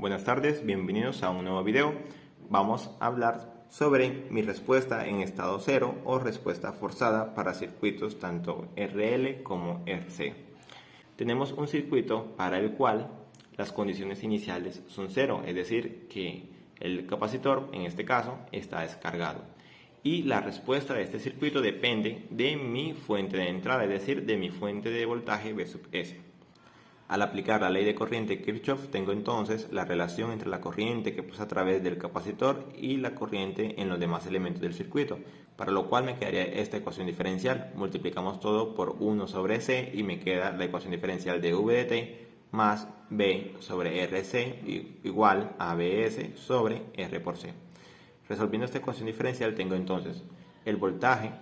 Buenas tardes, bienvenidos a un nuevo video. Vamos a hablar sobre mi respuesta en estado cero o respuesta forzada para circuitos tanto RL como RC. Tenemos un circuito para el cual las condiciones iniciales son cero, es decir, que el capacitor, en este caso, está descargado. Y la respuesta de este circuito depende de mi fuente de entrada, es decir, de mi fuente de voltaje V sub S. Al aplicar la ley de corriente de Kirchhoff, tengo entonces la relación entre la corriente que pasa a través del capacitor y la corriente en los demás elementos del circuito, para lo cual me quedaría esta ecuación diferencial. Multiplicamos todo por 1 sobre C y me queda la ecuación diferencial de V de T más B sobre RC igual a BS sobre R por C. Resolviendo esta ecuación diferencial tengo entonces el voltaje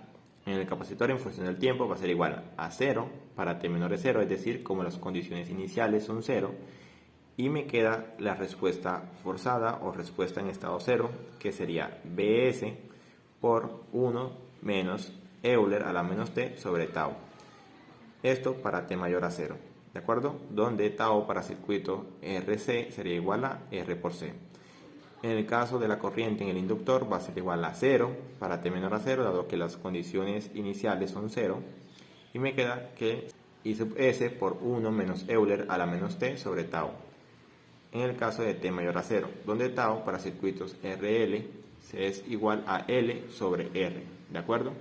en el capacitor en función del tiempo va a ser igual a 0 para t menor de 0, es decir, como las condiciones iniciales son 0, y me queda la respuesta forzada o respuesta en estado 0, que sería Bs por 1 menos Euler a la menos t sobre tau. Esto para t mayor a 0, ¿de acuerdo? Donde tau para circuito RC sería igual a R por C. En el caso de la corriente en el inductor va a ser igual a 0 para t menor a 0, dado que las condiciones iniciales son 0. Y me queda que I sub S por 1 menos Euler a la menos t sobre tau. En el caso de t mayor a 0, donde tau para circuitos RL es igual a L sobre R. ¿De acuerdo?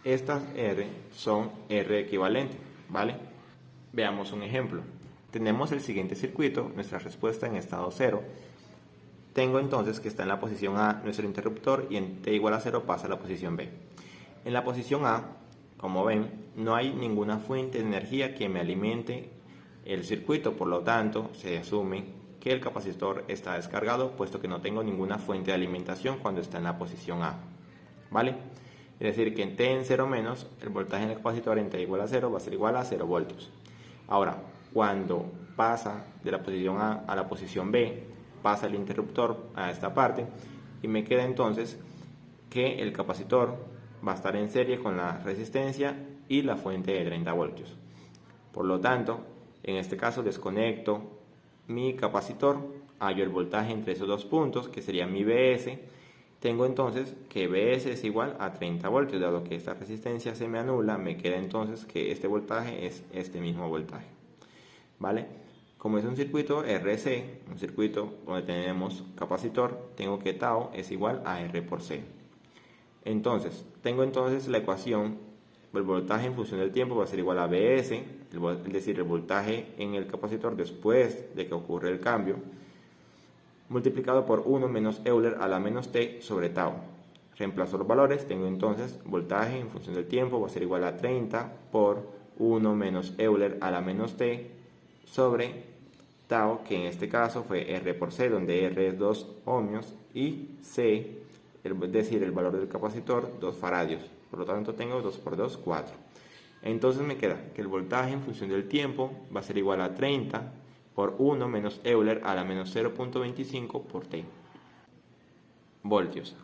Estas R son R equivalente, ¿vale? Veamos un ejemplo. Tenemos el siguiente circuito, nuestra respuesta en estado 0. Tengo entonces que está en la posición A nuestro interruptor y en t igual a 0 pasa a la posición B. En la posición A, como ven, no hay ninguna fuente de energía que me alimente el circuito, por lo tanto se asume que el capacitor está descargado puesto que no tengo ninguna fuente de alimentación cuando está en la posición A, ¿vale? Es decir que en t en 0 menos, el voltaje en el capacitor en t igual a 0 va a ser igual a 0 voltios. Ahora, cuando pasa de la posición A a la posición B, pasa el interruptor a esta parte y me queda entonces que el capacitor va a estar en serie con la resistencia y la fuente de 30 voltios. Por lo tanto, en este caso desconecto mi capacitor, hallo el voltaje entre esos dos puntos, que sería mi Bs. Tengo entonces que Bs es igual a 30 voltios, dado que esta resistencia se me anula, me queda entonces que este voltaje es este mismo voltaje, ¿vale? Como es un circuito RC, un circuito donde tenemos capacitor, tengo que tau es igual a R por C. Entonces, tengo entonces la ecuación, el voltaje en función del tiempo va a ser igual a Bs, es decir, el voltaje en el capacitor después de que ocurre el cambio, multiplicado por 1 menos Euler a la menos t sobre tau. Reemplazo los valores, tengo entonces voltaje en función del tiempo va a ser igual a 30 por 1 menos Euler a la menos t sobre tau, que en este caso fue R por C, donde R es 2 ohmios y C, es decir, el valor del capacitor, 2 faradios. Por lo tanto tengo 2 por 2, 4. Entonces me queda que el voltaje en función del tiempo va a ser igual a 30 por 1 menos Euler a la menos 0.25 por T voltios.